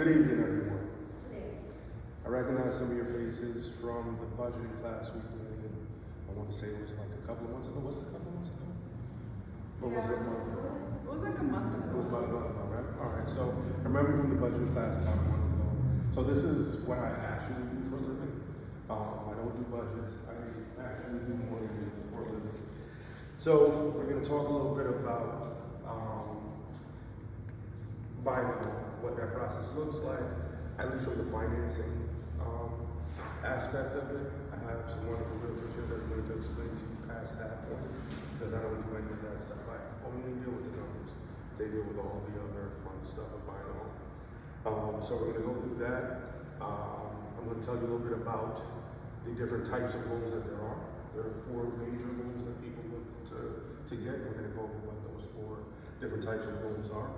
Good evening, everyone. I recognize some of your faces from the budgeting class we did. I want to say it was like a couple of months ago. Was it a couple of months ago? Or was it a month ago? It was like a month ago. It was about a month ago, right? All right. So I remember from the budgeting class about a month ago. So this is what I actually do for a living. I don't do budgets. I actually do mortgages for a living. So we're going to talk a little bit about buying a home, what that process looks like, at least from the financing aspect of it. I have some wonderful realtors here that are going to explain to you past that point, because I don't do any of that stuff. I only deal with the numbers. They deal with all the other fun stuff of buying a home. So we're going to go through that. I'm going to tell you a little bit about the different types of loans that there are. There are 4 major loans that people look to get. We're going to go over what those 4 different types of loans are.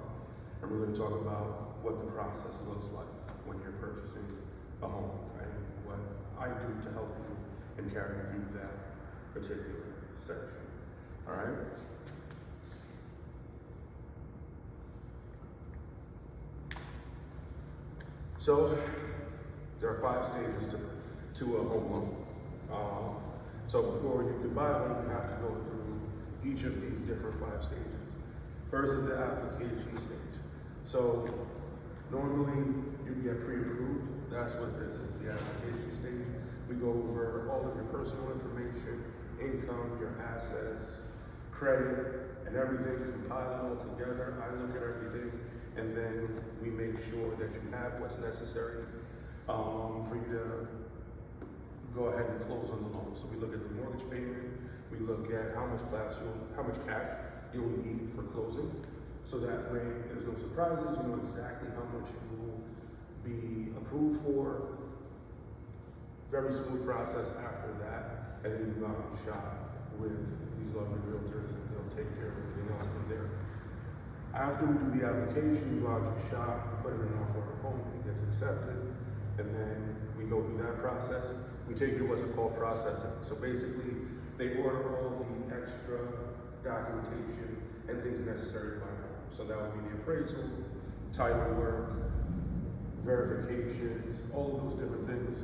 And we're going to talk about what the process looks like when you're purchasing a home and what I do to help you in carrying through that particular section. All right? So there are 5 stages to a home loan. So before you can buy a home, you have to go through each of these different 5 stages. First is the application stage. So normally you get pre-approved. That's what this is, the application stage. We go over all of your personal information, income, your assets, credit, and everything, compile it all together. I look at everything, and then we make sure that you have what's necessary for you to go ahead and close on the loan. So we look at the mortgage payment, we look at how much cash you'll need for closing. So that way there's no surprises, you know exactly how much you will be approved for. Very smooth process after that, and then you go out and shop with these lovely realtors and they'll take care of everything else from there. After we do the application, you go out and shop, you put in an offer on a home, it gets accepted, and then we go through that process. We take you what's called processing. So basically, they order all the extra documentation and things necessary to buy a home. So that would be the appraisal, title work, verifications, all of those different things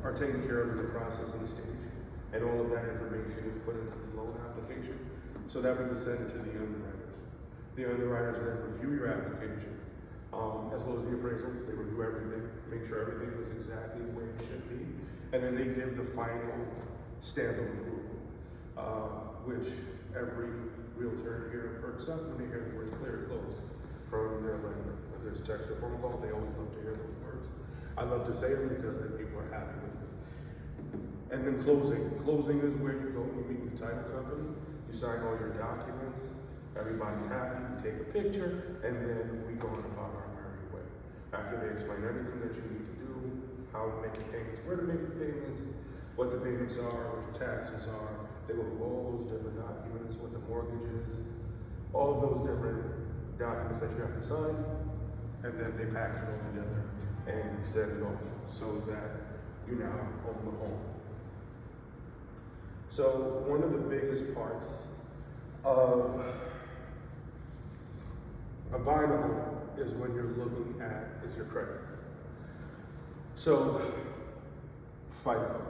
are taken care of in the processing stage. And all of that information is put into the loan application so that we can send it to the underwriters. The underwriters then review your application, as well as the appraisal. They review everything, make sure everything is exactly where it should be, and then they give the final stamp of approval, which every realtor here perks up when they hear the words clear close from their lender. Whether it's text or phone call, they always love to hear those words. I love to say them because then people are happy with me. And then closing. Closing is where you go and you meet with the title company, you sign all your documents, everybody's happy, you take a picture, and then we go on about our merry way. After they explain everything that you need to do, how to make the payments, where to make the payments, what the payments are, what your taxes are. They go through all those different documents, what the mortgage is, all of those different documents that you have to sign, and then they package it all together and you send it off so that you now own the home. So one of the biggest parts of buying a home is when you're looking at is your credit. So FICO.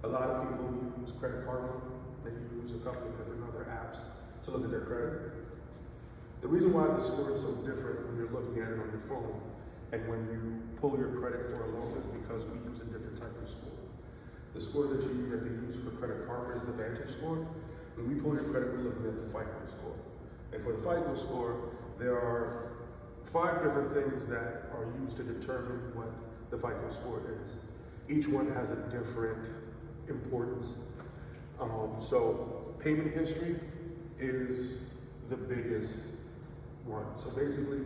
A lot of people use Credit Karma. They use a couple of different other apps to look at their credit. The reason why the score is so different when you're looking at it on your phone and when you pull your credit for a loan is because we use a different type of score. The score that they use for Credit Karma is the Vantage score. When we pull your credit, we're looking at the FICO score. And for the FICO score, there are 5 different things that are used to determine what the FICO score is. Each one has a different importance. So payment history is the biggest one. So basically,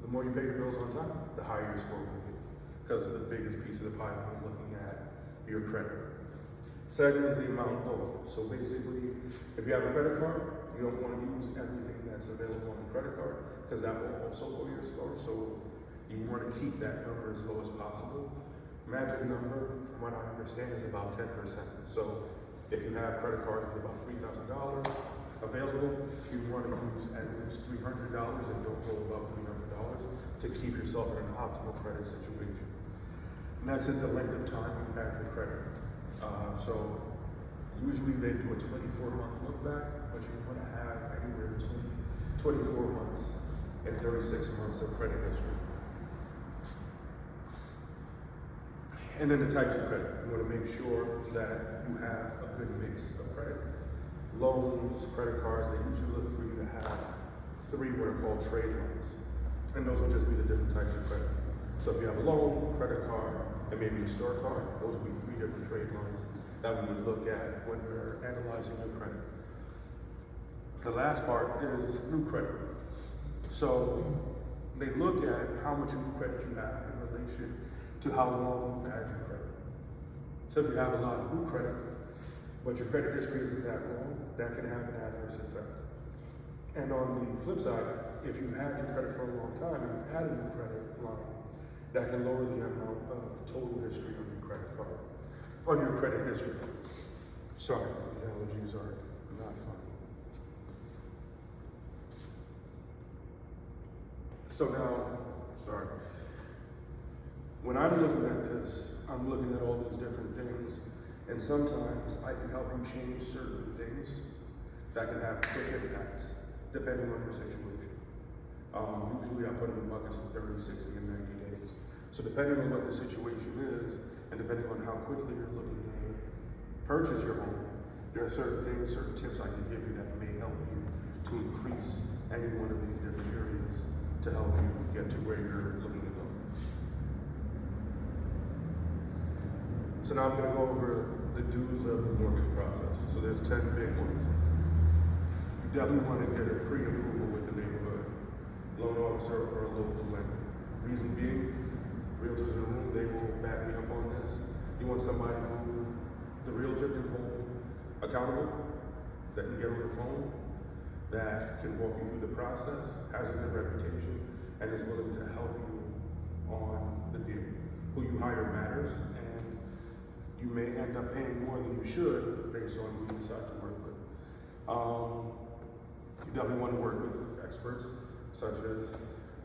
the more you pay your bills on time, the higher your score will be, because it's the biggest piece of the pie when looking at your credit. Second is the amount owed. So basically, if you have a credit card, you don't want to use everything that's available on the credit card, because that will also lower your score. So you want to keep that number as low as possible. Magic number, from what I understand, is about 10%. So if you have credit cards with about $3,000 available, you want to use at least $300 and don't go above $300. to keep yourself in an optimal credit situation. Next is the length of time you've had your credit. So usually they do a 24-month look back, but you want to have anywhere between 24 months and 36 months of credit history. And then the types of credit. You want to make sure that you have a good mix of credit. Loans, credit cards, they usually look for you to have 3 what are called trade loans. And those will just be the different types of credit. So if you have a loan, credit card, and maybe a store card, those will be 3 different trade loans that we would look at when we're analyzing your credit. The last part is new credit. So they look at how much new credit you have in relation to how long you've had your credit. So if you have a lot of new credit, but your credit history isn't that long, that can have an adverse effect. And on the flip side, if you've had your credit for a long time and you've added a new credit line, that can lower the amount of total history on your credit card, on your credit history. Sorry, these allergies are not fun. So now, when I'm looking at this, I'm looking at all these different things, and sometimes I can help you change certain things that can have quick impacts, depending on your situation. Usually I put them in buckets of 30, 60, and 90 days. So depending on what the situation is, and depending on how quickly you're looking to purchase your home, there are certain things, certain tips I can give you that may help you to increase any one of these different areas to help you get to where you're looking to go. So now I'm going to go over the do's of the mortgage process. So there's 10 big ones. You definitely want to get a pre-approval with the neighborhood loan officer or a local lender. Reason being, realtors in the room, they will back me up on this. You want somebody who the realtor can hold accountable, that can get on the phone, that can walk you through the process, has a good reputation, and is willing to help you on the deal. Who you hire matters, and you may end up paying more than you should based on who you decide to work with. You definitely want to work with experts, such as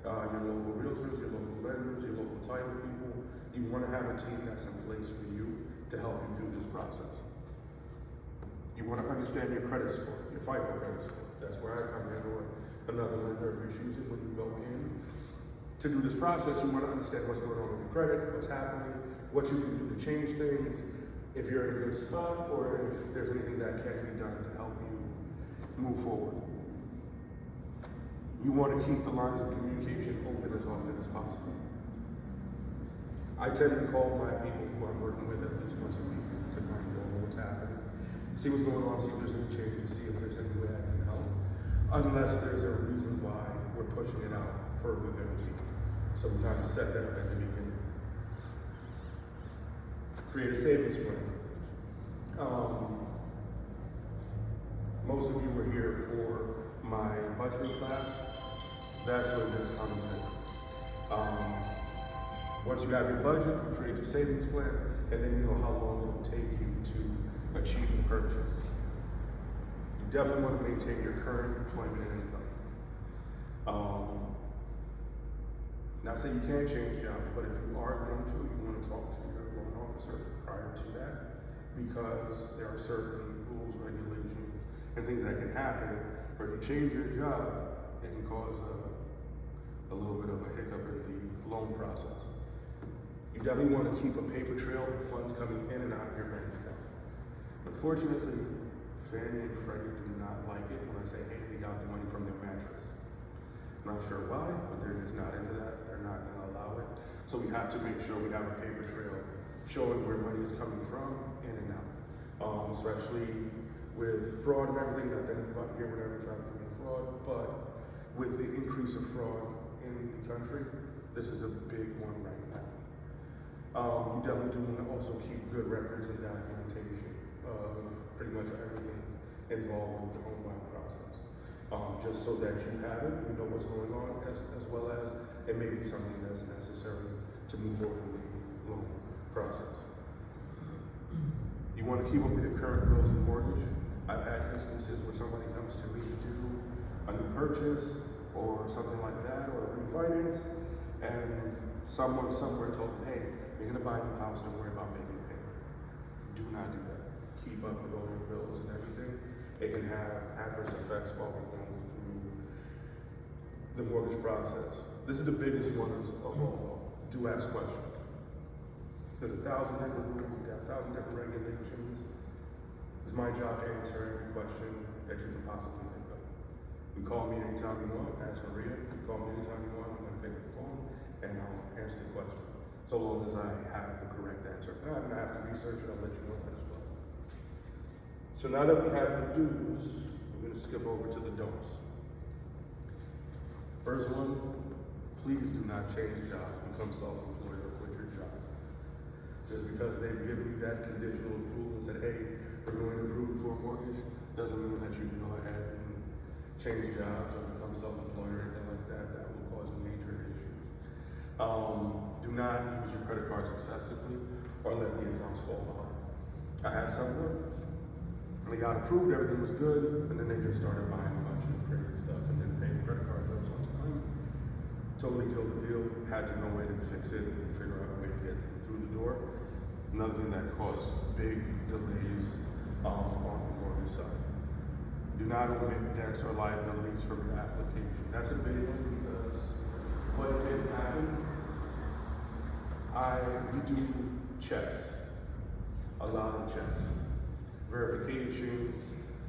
your local realtors, your local lenders, your local title people. You want to have a team that's in place for you to help you through this process. You want to understand your credit score, your FICO credit score. That's where I come in, or another lender if you're choosing. When you go in to do this process, you want to understand what's going on with your credit, what's happening, what you can do to change things, if you're in a good spot, or if there's anything that can be done to help you move forward. You want to keep the lines of communication open as often as possible. I tend to call my people who I'm working with at least once a week to kind of go over what's happening, see what's going on, see if there's any changes, see if there's any way I can help, unless there's a reason why we're pushing it out further than a week. So we kind of set that up at the beginning. Create a savings plan. Most of you were here for my budgeting class. That's where this comes in. Once you have your budget, you create your savings plan, and then you know how long it will take you to achieve the purchase. You definitely want to maintain your current employment and income. Not saying you can't change jobs, but if you are going to, you want to talk to your loan officer prior to that, because there are certain rules, regulations, and things that can happen, or if you change your job, it can cause a little bit of a hiccup in the loan process. You definitely want to keep a paper trail of funds coming in and out of your bank account. Unfortunately, Fannie and Freddie do not like it when I say, hey, they got the money from their mattress. I'm not sure why, but they're just not into that. They're not going to allow it. So we have to make sure we have a paper trail showing where money is coming from, in and out. Especially with fraud and everything, not that anybody here would ever try to commit fraud, but with the increase of fraud in the country, this is a big one right now. You definitely do want to also keep good records and documentation of pretty much everything involved with the home buying process. Just so that you have it, you know what's going on, as well as it may be something that's necessary to move forward in the loan process. You want to keep up with your current bills and mortgage. I've had instances where somebody comes to me to do a new purchase or something like that, or a refinance, and someone somewhere told them, hey, you're gonna buy a new house, don't worry about making a payment. Do not do that. Keep up with all your bills and everything. It can have adverse effects while we're going through the mortgage process. This is the biggest one of all. Do ask questions. There's 1,000 different rules, 1,000 different regulations. It's my job to answer every question that you can possibly think of. You call me anytime you want, ask Maria. You call me anytime you want, I'm gonna pick up the phone and I'll answer the question. So long as I have the correct answer. If not, I'm gonna have to research it, I'll let you know that as well. So now that we have the do's, we're gonna skip over to the don'ts. First one, please do not change jobs, become self-employed, or quit your job. Just because they've given you that conditional approval and said, hey, we're going to approve you for a mortgage, doesn't mean that you can go ahead and change jobs or become self-employed or anything like that. That will cause major issues. Do not use your credit cards excessively or let the accounts fall behind. I had someone, they got approved, everything was good, and then they just started buying a bunch of crazy stuff and then paying credit card bills on time. Totally killed the deal, had to know a way to fix it and figure out a way to get them through the door. Another thing that caused big delays on the mortgage side. Do not omit debts or liabilities from your application. That's a big one because what can happen, we do checks, a lot of checks, verifications,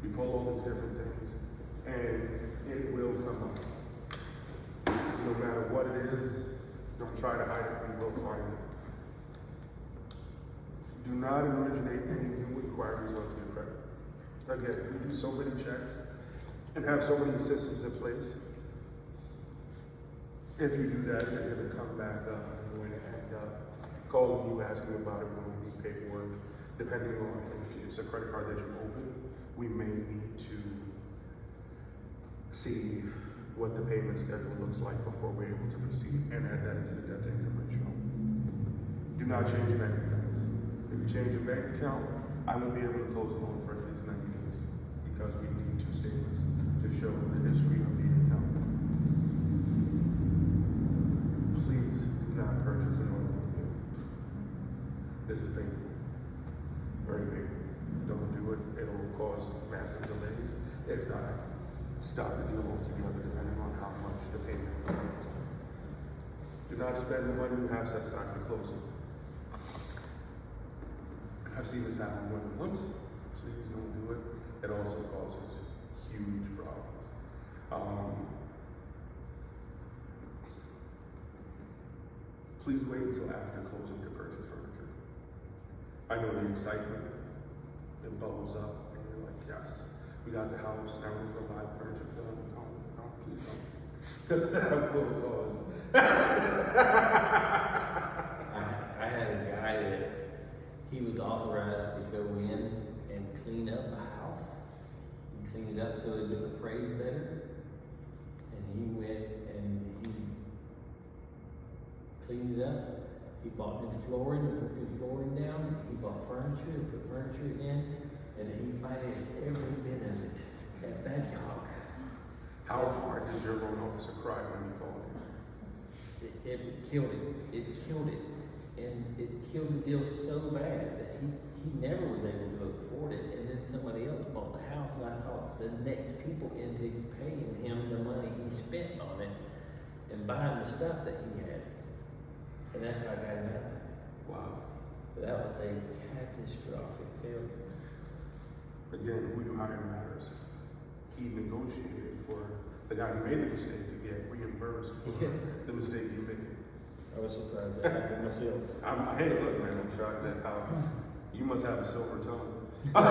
we pull all these different things, and it will come up. No matter what it is, don't try to hide it, we will find it. Do not originate any new inquiries onto your credit. Again, we do so many checks and have so many systems in place. If you do that, it's going to come back up and we're going to end up calling you, asking about it when we need paperwork. Depending on if it's a credit card that you open, we may need to see what the payment schedule looks like before we're able to proceed and add that into the debt to income ratio. Do not change your bank accounts. If you change your bank account, I won't be able to close a loan for at least 90 days because we need 2 statements to show the history of the account. Please do not purchase an automobile. This is painful, very painful. Don't do it, it'll cause massive delays. If not, stop the deal altogether depending on how much the payment is. Do not spend the money you have set aside for closing. I've seen this happen more than once. Please don't do it. It also causes huge problems. Please wait until after closing to purchase furniture. I know the excitement, it bubbles up, and you're like, yes, we got the house, now we're gonna buy the furniture. No, please don't. Because that will cause. I had a guy that he was authorized to go in and clean up a house, and clean it up so it would appraise better. And he went and he cleaned it up. He bought new flooring and put new flooring down. He bought furniture and put furniture in, and he financed every bit of it at Badcock. How hard did your loan officer cry when you called him? It killed it. It killed it. And it killed the deal so bad that he never was able to afford it. And then somebody else bought the house, and I talked the next people into paying him the money he spent on it and buying the stuff that he had. And that's how I got him out. Wow. But that was a catastrophic failure. Again, who you hire matters. He negotiated for the guy who made the mistake to get reimbursed for the mistake he made. I was surprised that happened myself. Hey, look, man, I'm shocked at how you must have a silver tongue. How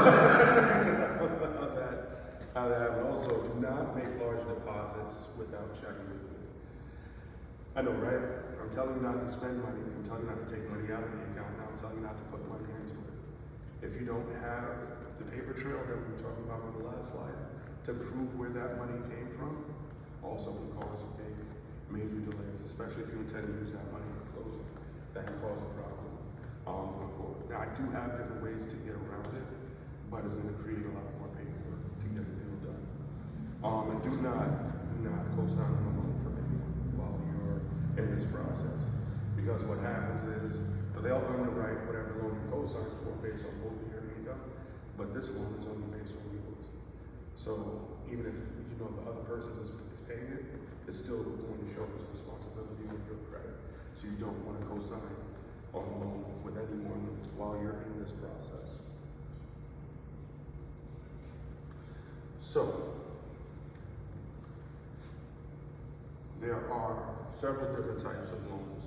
that happened. Also, do not make large deposits without checking with me. I know, right? I'm telling you not to spend money. I'm telling you not to take money out of the account. Now I'm telling you not to put money into it. If you don't have the paper trail that we were talking about on the last slide to prove where that money came from, also can cause big, major delays, especially if you intend to use that money for closing. That can cause a problem going forward. Now, I do have different ways to get around it, but it's going to create a lot more paperwork to get the deal done. And do not co-sign on a loan for anyone while you're in this process. process. Because what happens is, they'll underwrite whatever loan you co-sign for based on both of your income, but this one is only based on yours. So even if, you know, the other person is paying it, it's still going to show as a responsibility with your credit. So you don't want to co-sign on a loan with anyone while you're in this process. So, there are several different types of loans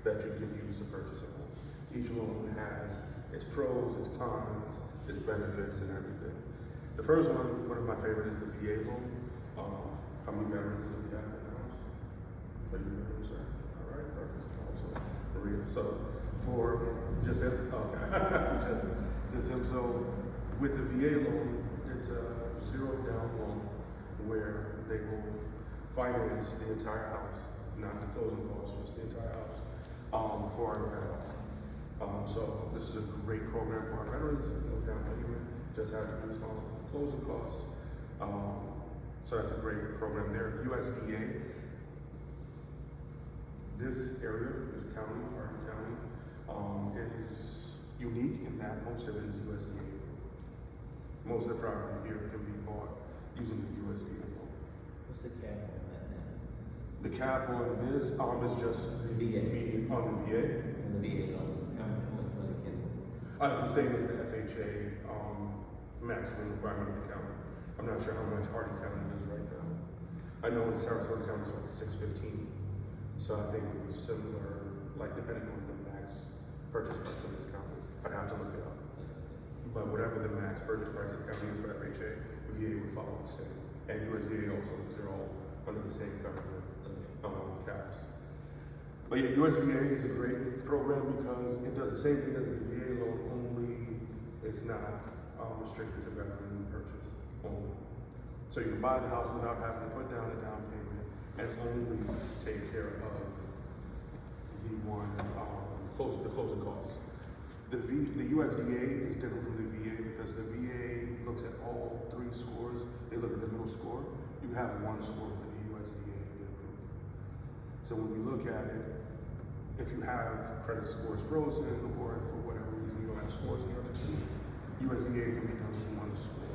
that you can use to purchase a home. Each loan has its pros, its cons, its benefits, and everything. The first one of my favorite, is the VA loan. How many veterans do we have in the house? Are you veterans, sir? All right, perfect. Awesome. Maria. So for just him, okay, just him. So with the VA loan, it's a zero down loan where they will finance the entire house, not the closing costs, just the entire house, for our veterans. So this is a great program for our veterans. No down payment, just have to be responsible for closing costs. So that's a great program there. USDA, this area, this county, Hardin County, is unique in that most of it is USDA. Most of the property here can be bought using the USDA loan. What's the cap on that now? The cap on this is just the VA. On the VA. On the VA loan, how much money can? It's the same as the FHA maximum requirement of the county. I'm not sure how much Hardin County is right now. I know in Sarasota County it's like $615. So I think it would be similar, like depending on the max purchase price of this county. I'd have to look it up. But whatever the max purchase price of the county is for FHA, the VA would follow the same. And USDA also, because they're all under the same government caps. But yeah, USDA is a great program because it does the same thing as the VA loan, only it's not restricted to veteran purchase only. So you can buy the house without having to put down a down payment and only take care of the one, the closing costs. The USDA is different from the VA because the VA looks at all three scores. They look at the middle score. You have one score for the USDA to get approved. So when we look at it, if you have credit scores frozen or if for whatever reason you don't have scores in the other two, USDA can be done with one score.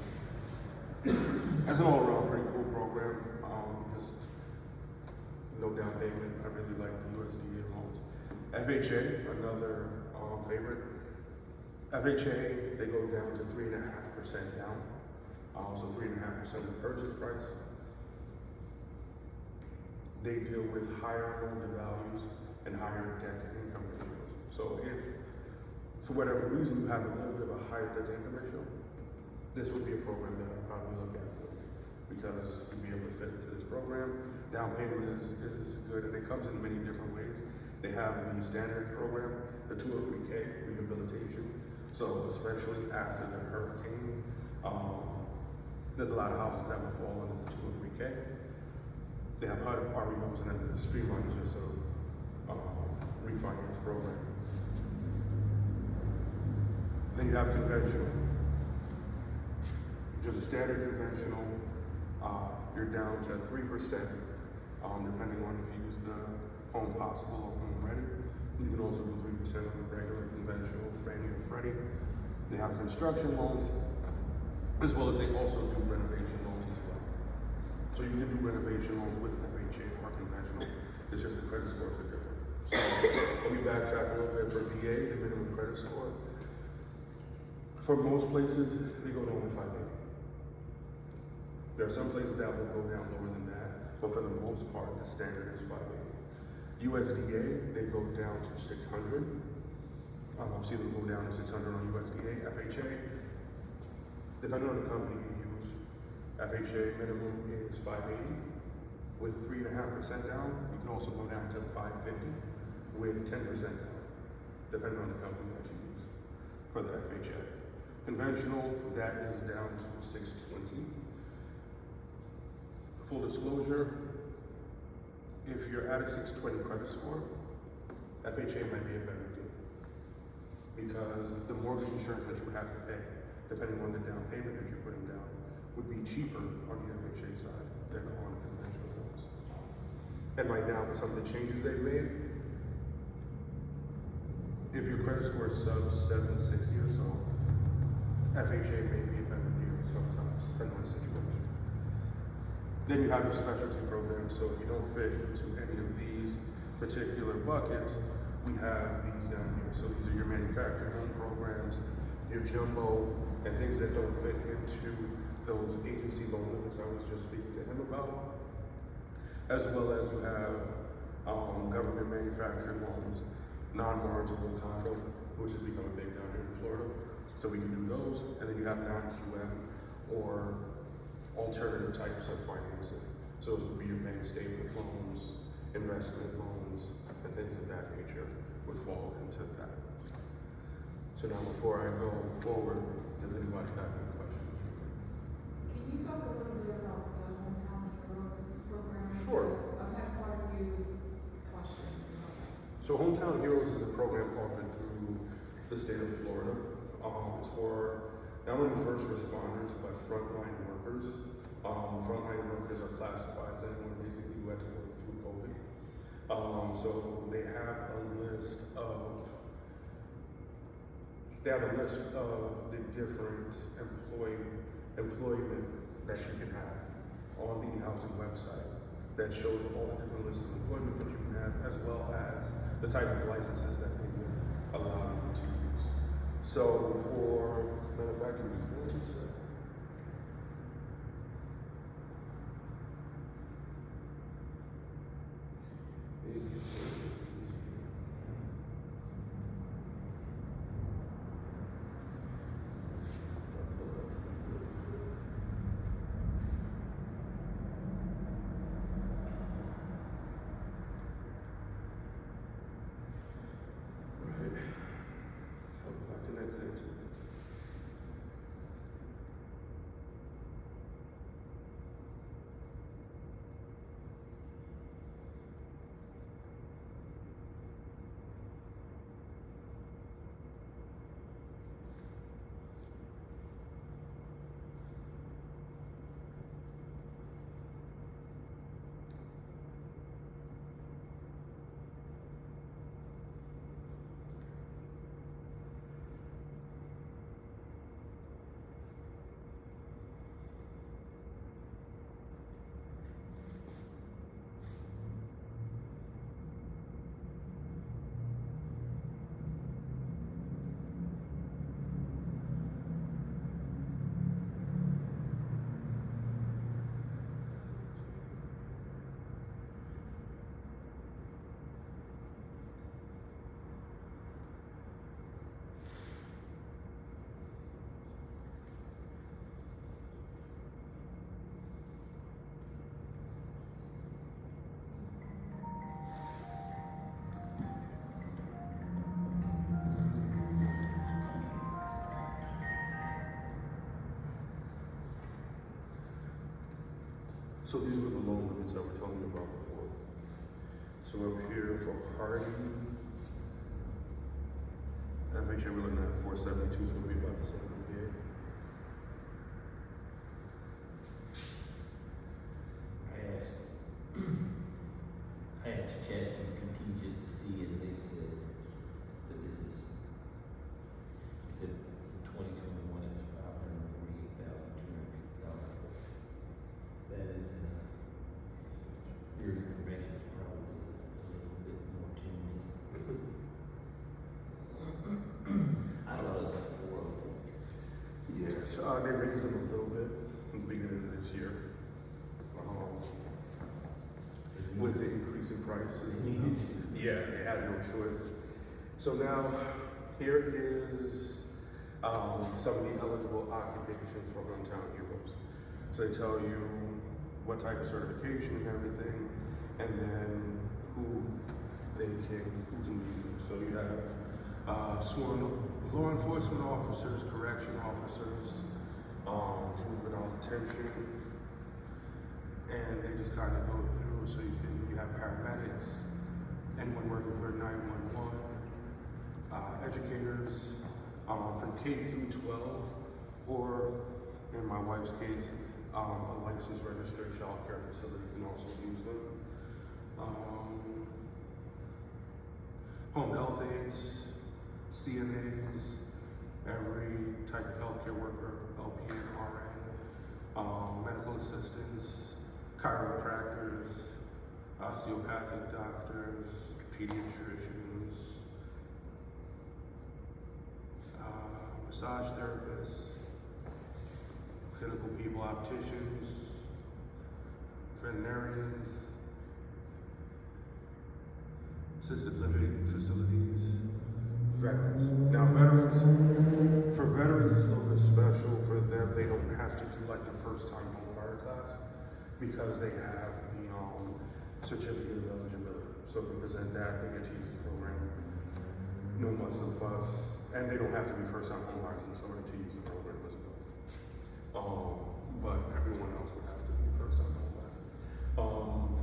That's an all-around pretty cool program. Just no down payment. I really like the USDA loans. FHA, another favorite. FHA, they go down to 3.5% down. So 3.5% of the purchase price. They deal with higher loan to values and higher debt to income ratios. So if, for whatever reason, you have a little bit of a higher debt to income ratio, this would be a program that I'd probably look at for you because you'd be able to fit into this program. Down payment is good and it comes in many different ways. They have the standard program, the 203K rehabilitation. So especially after the hurricane, there's a lot of houses that will fall under the 203K. They have HUD REOs and then the Streamline is just a refinance program. Then you have conventional. Just a standard conventional, you're down to 3%, depending on if you use the Home Possible or Home Ready. You can also do 3% on the regular conventional Fannie or Freddie. They have construction loans, as well as they also do renovation loans as well. So you can do renovation loans with FHA or conventional. It's just the credit scores are different. So let me backtrack a little bit for VA, the minimum credit score. For most places, they go down to 580. There are some places that will go down lower than that, but for the most part, the standard is 580. USDA, they go down to 600. I've seen them go down to 600 on USDA. FHA, depending on the company you use, FHA minimum is 580 with 3.5% down. You can also go down to 550 with 10% down, depending on the company that you use for the FHA. Conventional, that is down to 620. Full disclosure, if you're at a 620 credit score, FHA might be a better deal because the mortgage insurance that you would have to pay, depending on the down payment that you're putting down, would be cheaper on the FHA side than on conventional loans. And right now, with some of the changes they've made, If your credit score is sub 760 or so, FHA may be a better deal sometimes, depending on the situation. Then you have your specialty programs. So if you don't fit into any of these particular buckets, we have these down here. So these are your manufactured home programs, your jumbo, and things that don't fit into those agency loan limits I was just speaking to him about. As well as you have government manufactured loans, non-warrantable condo, which has become big down here in Florida. So we can do those. And then you have non-QM or alternative types of financing. So those would be your bank statement loans, investment loans, and things of that nature would fall into that. So now before I go forward, does anybody have any questions? Can you talk a little bit about the Hometown Heroes program? Sure. Because I've had quite a few questions about that. So Hometown Heroes is a program offered through the state of Florida. It's for not only first responders, but frontline workers. Frontline workers are classified as anyone basically who had to work through COVID. So they have a list of the different employment that you can have on the housing website that shows all the different lists of employment that you can have, as well as the type of licenses that they would allow you to use. So for, matter of fact, give me 1 second. So these were the loan limits that we're telling you about before. So up here for Hardy, FHA we're looking at 472, so it'll be about the same here. I asked ChatGPT just to see, and they said that this is, they said in 2021 it was $548,250. That is, your information is probably a little bit more tuned in. I thought it was like 404. Yes, they raised them a little bit in the beginning of this year. With the increase in prices. Yeah, they had no choice. So now, here is some of the eligible occupations for Hometown Heroes. So they tell you what type of certification and everything, and then who can use it. So you have sworn law enforcement officers, correction officers, juvenile detention, and they just kind of go through. So you have paramedics, anyone working for 911, educators from K through 12, or in my wife's case, a licensed registered child care facility can also use them. Home health aides, CNAs, every type of healthcare worker, LPN, RN, medical assistants, chiropractors, osteopathic doctors, pediatricians, massage therapists, clinical people, opticians, veterinarians, assisted living facilities, veterans. Now for veterans it's a little bit special. For them, they don't have to do like the first time home buyer class because they have the certificate of eligibility. So if they present that, they get to use this program. No muss, no fuss. And they don't have to be first time home buyers in order to use the program as well. But everyone else would have to be first time home buyer.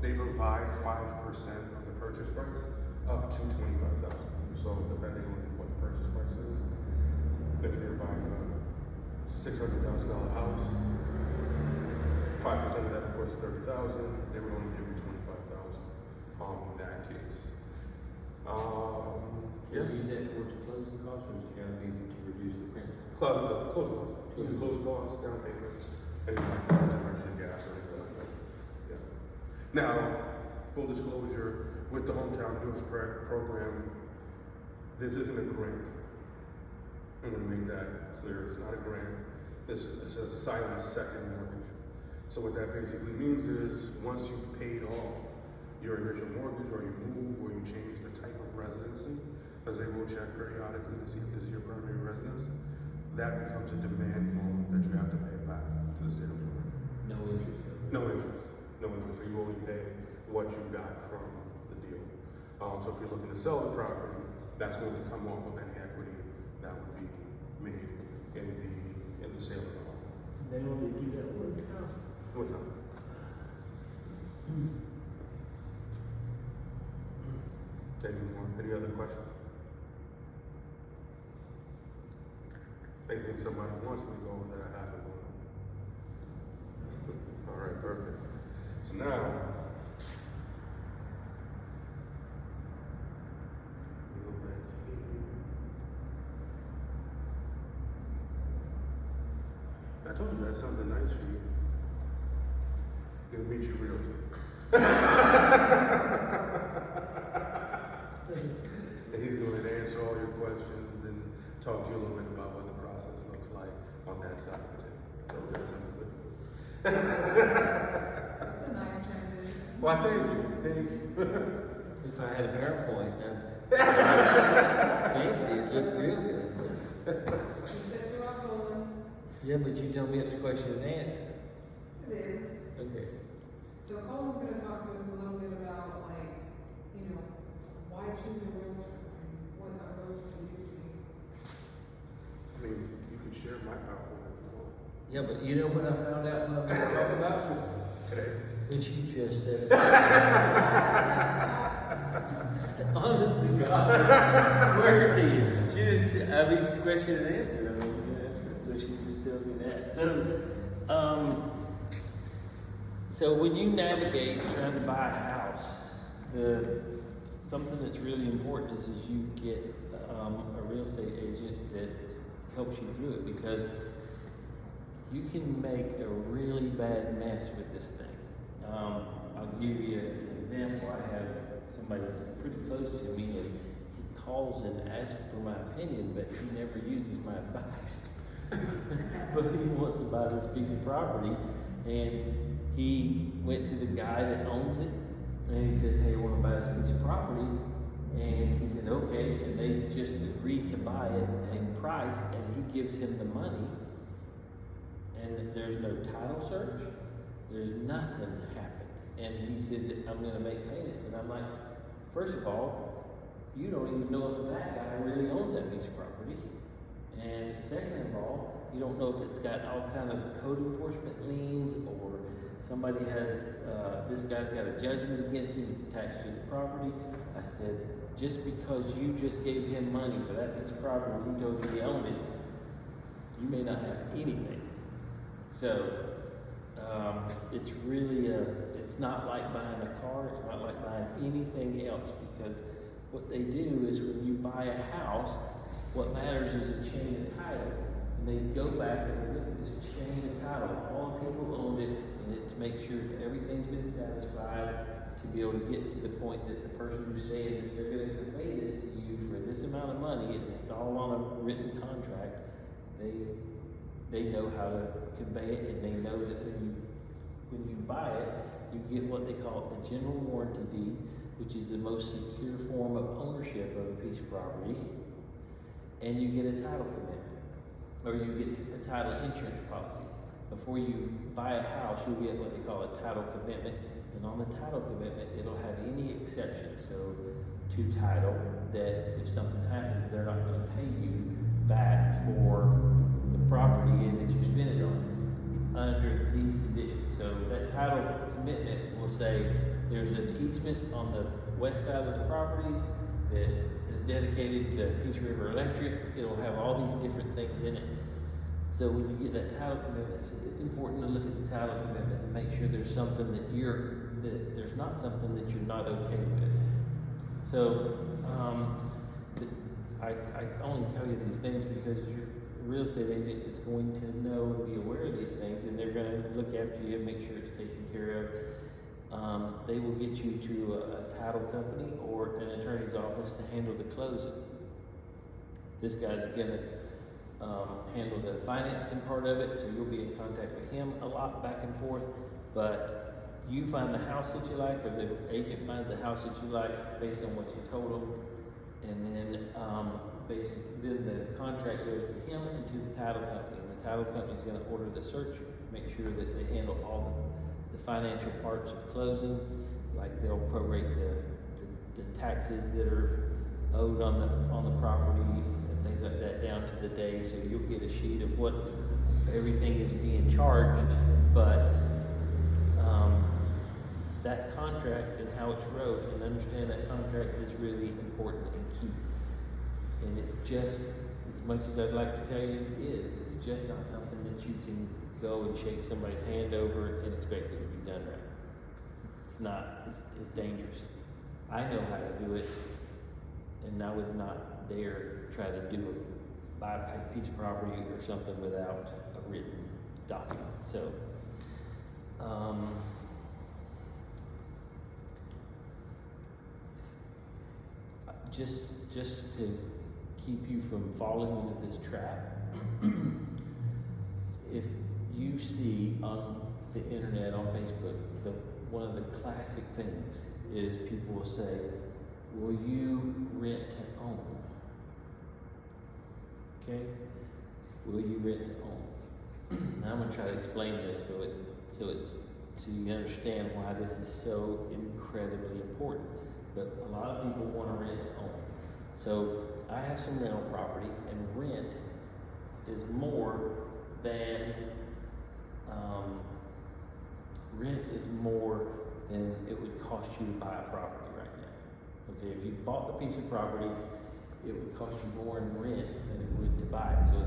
They provide 5% of the purchase price up to $25,000. So depending on what the purchase price is, if they're buying a $600,000 house, 5% of that, of course, is $30,000. They would only give you $25,000 in that case. Can you use that towards closing costs, or is it gonna be to reduce the principal? Close costs. Use close costs, down payment, anything like that, conversion of gas, or anything like that. Yeah. Now, full disclosure, with the Hometown Heroes program, this isn't a grant. I'm gonna make that clear. It's not a grant. It's a silent second mortgage. So what that basically means is once you've paid off your initial mortgage, or you move, or you change the type of residency, because they will check periodically to see if this is your primary residence, that becomes a demand loan that you have to pay back to the state of Florida. No interest. No interest. No interest. So you only pay what you got from the deal. So if you're looking to sell the property, that's going to come off of any equity that would be made in the sale of the home. They only do that one time. What time? Any other questions? Anything somebody wants me to go over that I haven't gone over? All right, perfect. So now, we go back here. I told you I had something nice for you. Gonna meet you real soon. And he's going to answer all your questions and talk to you a little bit about what the process looks like on that side of the table. So that's something good. That's a nice transition. Well, thank you. If I had a PowerPoint, I'd fancy it, look real good. You said you are going. Yeah, but you told me it was question and answer. It is. Okay. So Colin's gonna talk to us a little bit about why choose a realtor? What a realtor can do for you. I mean, you could share my PowerPoint if you want. Yeah, but you know what I found out when I was talking about? Today. That you just said it. Honest to God, I swear to you. She didn't, it's question and answer. So she just tells me that. So when you navigate trying to buy a house, something that's really important is you get a real estate agent that helps you through it, because you can make a really bad mess with this thing. I'll give you an example. I have somebody that's pretty close to me, and he calls and asks for my opinion, but he never uses my advice. But he wants to buy this piece of property, and he went to the guy that owns it, and he says, hey, I want to buy this piece of property. And he said, okay, and they just agreed to buy it and price, and he gives him the money, and there's no title search, there's nothing happened. And he says, I'm going to make payments. And I'm like, first of all, you don't even know if that guy really owns that piece of property. And second of all, you don't know if it's got all kind of code enforcement liens, or somebody has, this guy's got a judgment against him, it's attached to the property. I said, just because you just gave him money for that piece of property and he told you he owned it, you may not have anything. So, it's really, it's not like buying a car, it's not like buying anything else, because what they do is when you buy a house, What matters is a chain of title. And they go back and they look at this chain of title, all the people who owned it, and it to make sure that everything's been satisfied, to be able to get to the point that the person who's saying that they're gonna convey this to you for this amount of money, and it's all on a written contract, they know how to convey it, and they know that when you buy it, you get what they call a general warranty deed, which is the most secure form of ownership of a piece of property, and you get a title commitment, or you get a title insurance policy. Before you buy a house, you'll get what they call a title commitment, and on the title commitment, it'll have any exceptions. So to title, that if something happens, they're not gonna pay you back for the property that you spent it on under these conditions. So that title commitment will say there's an easement on the west side of the property that is dedicated to Peace River Electric. It'll have all these different things in it. So when you get that title commitment, it's important to look at the title commitment and make sure there's something that there's not something that you're not okay with. So I only tell you these things because your real estate agent is going to know and be aware of these things, and they're going to look after you and make sure it's taken care of. They will get you to a title company or an attorney's office to handle the closing. This guy's going to handle the financing part of it, so you'll be in contact with him a lot back and forth. But you find the house that you like, or the agent finds the house that you like based on what you told them, and then then the contract goes to him and to the title company. And the title company is going to order the search, make sure that they handle all the financial parts of closing, like they'll prorate the taxes that are owed on the property and things like that down to the day. So you'll get a sheet of what everything is being charged, but that contract and how it's wrote, and understand that contract is really important and key. And it's just, as much as I'd like to tell you it's just not something that you can go and shake somebody's hand over and expect it to be done right. It's not, it's dangerous. I know how to do it, and I would not dare try to do it, buy a piece of property or something without a written document. So, just to keep you from falling into this trap, if you see on the internet, on Facebook, one of the classic things is people will say, will you rent to own? Okay? Will you rent to own? Now I'm going to try to explain this so you understand why this is so incredibly important. But a lot of people want to rent to own. So I have some rental property, and rent is more than it would cost you to buy a property right now. Okay, if you bought the piece of property, it would cost you more in rent than it would to buy it. So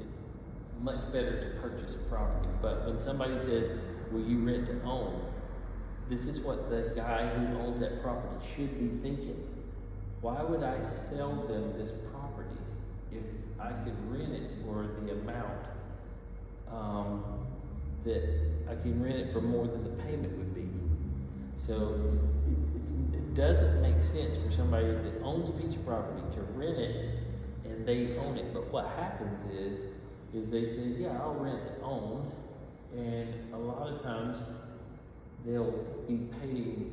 it's much better to purchase a property. But when somebody says, will you rent to own? This is what the guy who owns that property should be thinking. Why would I sell them this property if I could rent it for the amount that I can rent it for more than the payment would be? So it doesn't make sense for somebody that owns a piece of property to rent it and they own it. But what happens is they say, yeah, I'll rent to own, and a lot of times they'll be paying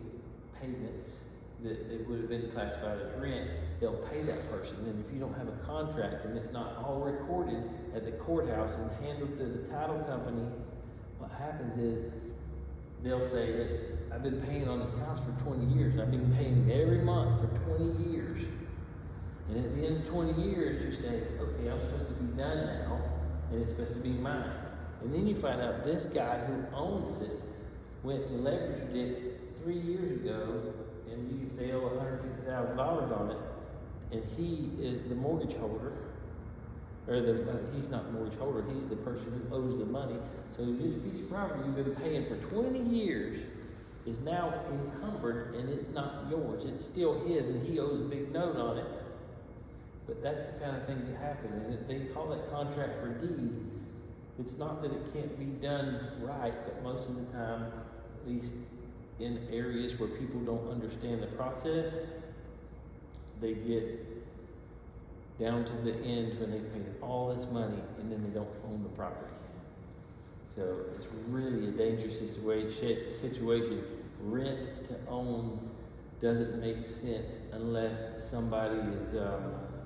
payments that they would have been classified as rent. They'll pay that person, and if you don't have a contract and it's not all recorded at the courthouse and handled to the title company, what happens is they'll say, I've been paying on this house for 20 years. I've been paying every month for 20 years. And at the end of 20 years, you say, okay, I'm supposed to be done now, and it's supposed to be mine. And then you find out this guy who owns it went and leveraged it 3 years ago, and they owe $150,000 on it, and he is the mortgage holder, or he's not the mortgage holder, he's the person who owes the money. So this piece of property you've been paying for 20 years is now encumbered, and it's not yours. It's still his, and he owes a big note on it. But that's the kind of things that happen, and if they call it contract for deed, it's not that it can't be done right, but most of the time, at least in areas where people don't understand the process, they get down to the end when they paid all this money and then they don't own the property. So it's really a dangerous situation. Rent to own doesn't make sense unless somebody is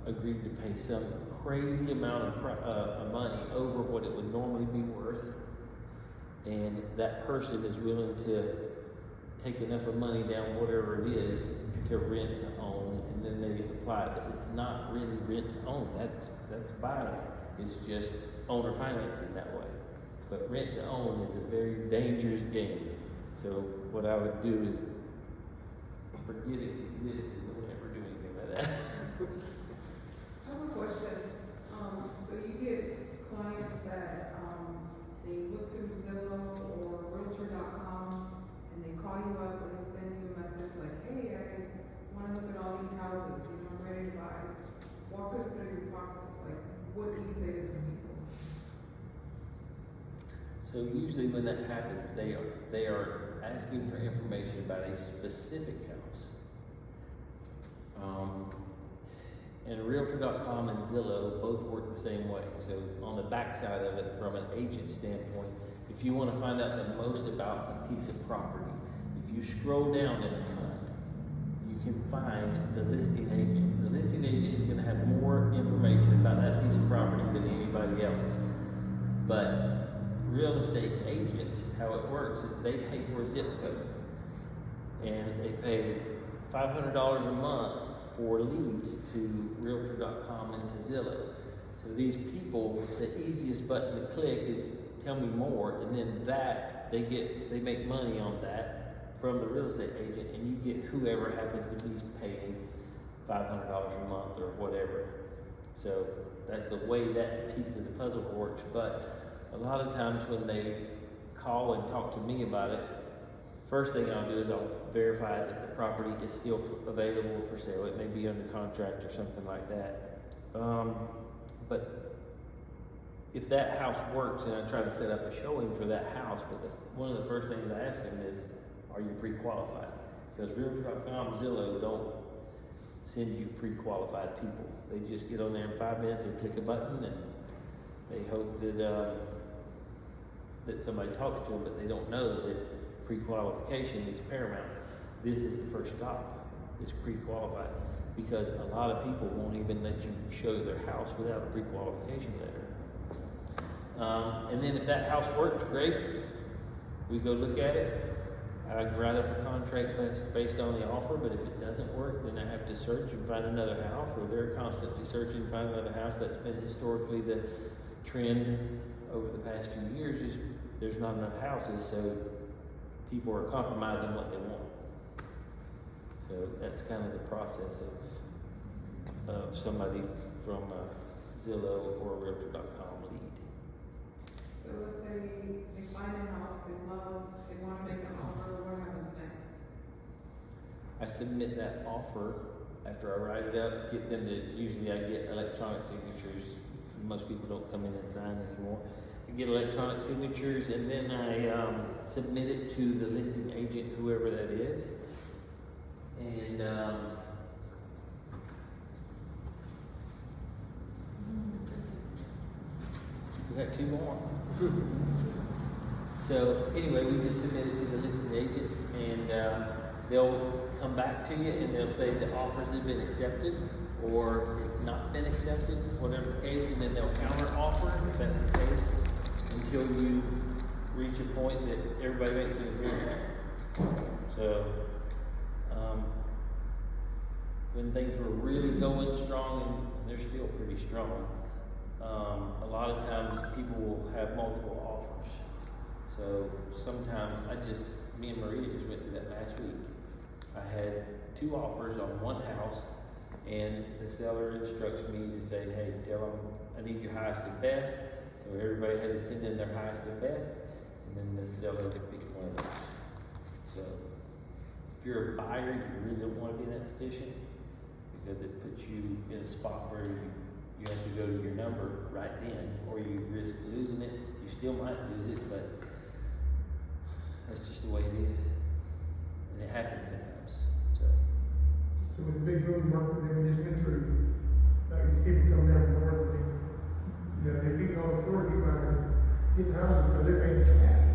agreed to pay some crazy amount of money over what it would normally be worth, and that person is willing to take enough of money down, whatever it is, to rent to own, and then they apply. But it's not really rent to own. That's buying. It's just owner financing that way. But rent to own is a very dangerous game. So what I would do is forget it exists and don't ever do anything like that. I have a question. So you get clients that, they look through Zillow or Realtor.com and they call you up and they send you a message like, hey, I wanna look at all these houses, you know, I'm ready to buy. Walk us through your process, like, what do you say to those people? So usually when that happens, they are asking for information about a specific house. And Realtor.com and Zillow both work the same way. So on the backside of it, from an agent standpoint, if you want to find out the most about a piece of property, if you scroll down in front, you can find the listing agent. The listing agent is going to have more information about that piece of property than anybody else. But real estate agents, how it works is they pay for a zip code, and they pay $500 a month for leads to Realtor.com and to Zillow. So these people, the easiest button to click is tell me more, and then that they make money on that from the real estate agent, and you get whoever happens to be paying $500 a month or whatever. So that's the way that piece of the puzzle works. But a lot of times when they call and talk to me about it, first thing I'll do is I'll verify that the property is still available for sale. It may be under contract or something like that. But if that house works and I try to set up a showing for that house, but one of the first things I ask them is, are you pre-qualified? Because Realtor.com, Zillow don't send you pre-qualified people. They just get on there in 5 minutes and click a button, and they hope that that somebody talks to them, but they don't know that pre-qualification is paramount. This is the first stop, is pre-qualified, because a lot of people won't even let you show their house without a pre-qualification letter. And then if that house works, great. We go look at it. I can write up a contract based on the offer, but if it doesn't work, then I have to search and find another house, or they're constantly searching to find another house. That's been historically the trend over the past few years, is there's not enough houses, so people are compromising what they want. So that's kind of the process of somebody from Zillow or Realtor.com lead. So let's say they find a house, they love, they wanna make an offer, what happens next? I submit that offer after I write it up, get them to, usually I get electronic signatures. Most people don't come in and sign anymore. I get electronic signatures, and then I submit it to the listing agent, whoever that is. And we got 2 more. So anyway, we just submit it to the listing agents, and they'll come back to you and they'll say the offers have been accepted or it's not been accepted, whatever the case, and then they'll counter offer if that's the case, until you reach a point that everybody makes an agreement. So when things were really going strong, and they're still pretty strong, a lot of times people will have multiple offers. So sometimes me and Maria just went through that last week. I had 2 offers on one house, and the seller instructs me to say, hey, tell them I need your highest and best. So everybody had to send in their highest and best, and then the seller would pick one of those. So if you're a buyer, you really don't want to be in that position, because it puts you in a spot where you have to go to your number right then, or you risk losing it. You still might lose it, but that's just the way it is. And it happens sometimes, so. So with the big boom market that we just went through, these people come down from north, they, they're beating all the authority by getting houses because they're paying cash.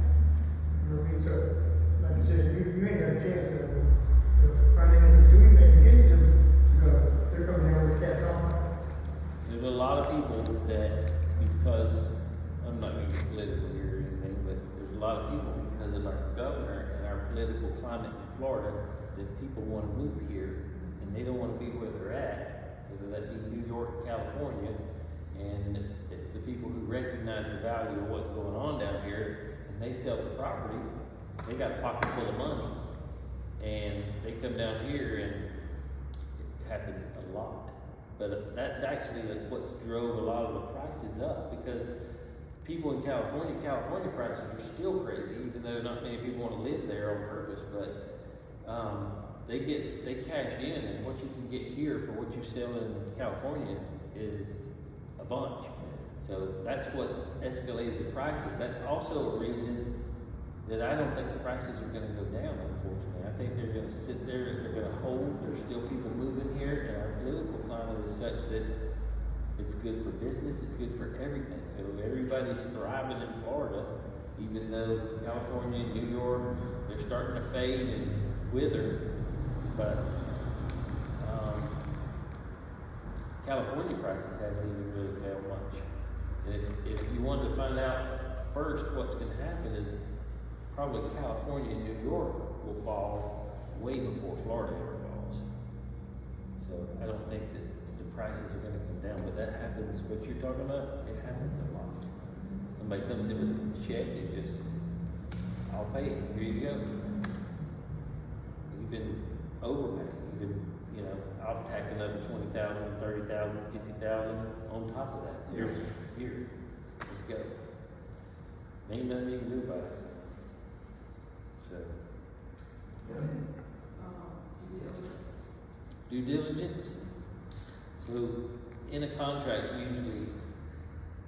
You know what I mean? So, like I said, you ain't got a chance to finance or do anything to get them because they're coming down with cash offer. There's a lot of people that, because, I'm not gonna get political here or anything, but there's a lot of people because of our governor and our political climate in Florida, that people wanna move here and they don't wanna be where they're at, whether that be New York, California, and it's the people who recognize the value of what's going on down here, and they sell the property, they got a pocket full of money, and they come down here and it happens a lot. But that's actually like what's drove a lot of the prices up, because people in California prices are still crazy, even though not many people want to live there on purpose, but they cash in, and what you can get here for what you sell in California is a bunch. So that's what's escalated the prices. That's also a reason that I don't think the prices are going to go down, unfortunately. I think they're going to sit there, they're going to hold. There's still people moving here, and our political climate is such that it's good for business, it's good for everything. So everybody's thriving in Florida, even though California, New York, they're starting to fade and wither. But California prices haven't even really fell much. And if you wanted to find out first what's going to happen is probably California and New York will fall way before Florida ever falls. So I don't think that the prices are going to come down, but that happens, what you're talking about, it happens a lot. Somebody comes in with a check and just, I'll pay it, here you go. Even overpay, I'll tack another 20,000, 30,000, 50,000 on top of that. Here, let's go. Ain't nothing you can do about it. So. What is, due diligence? Due diligence. So in a contract, usually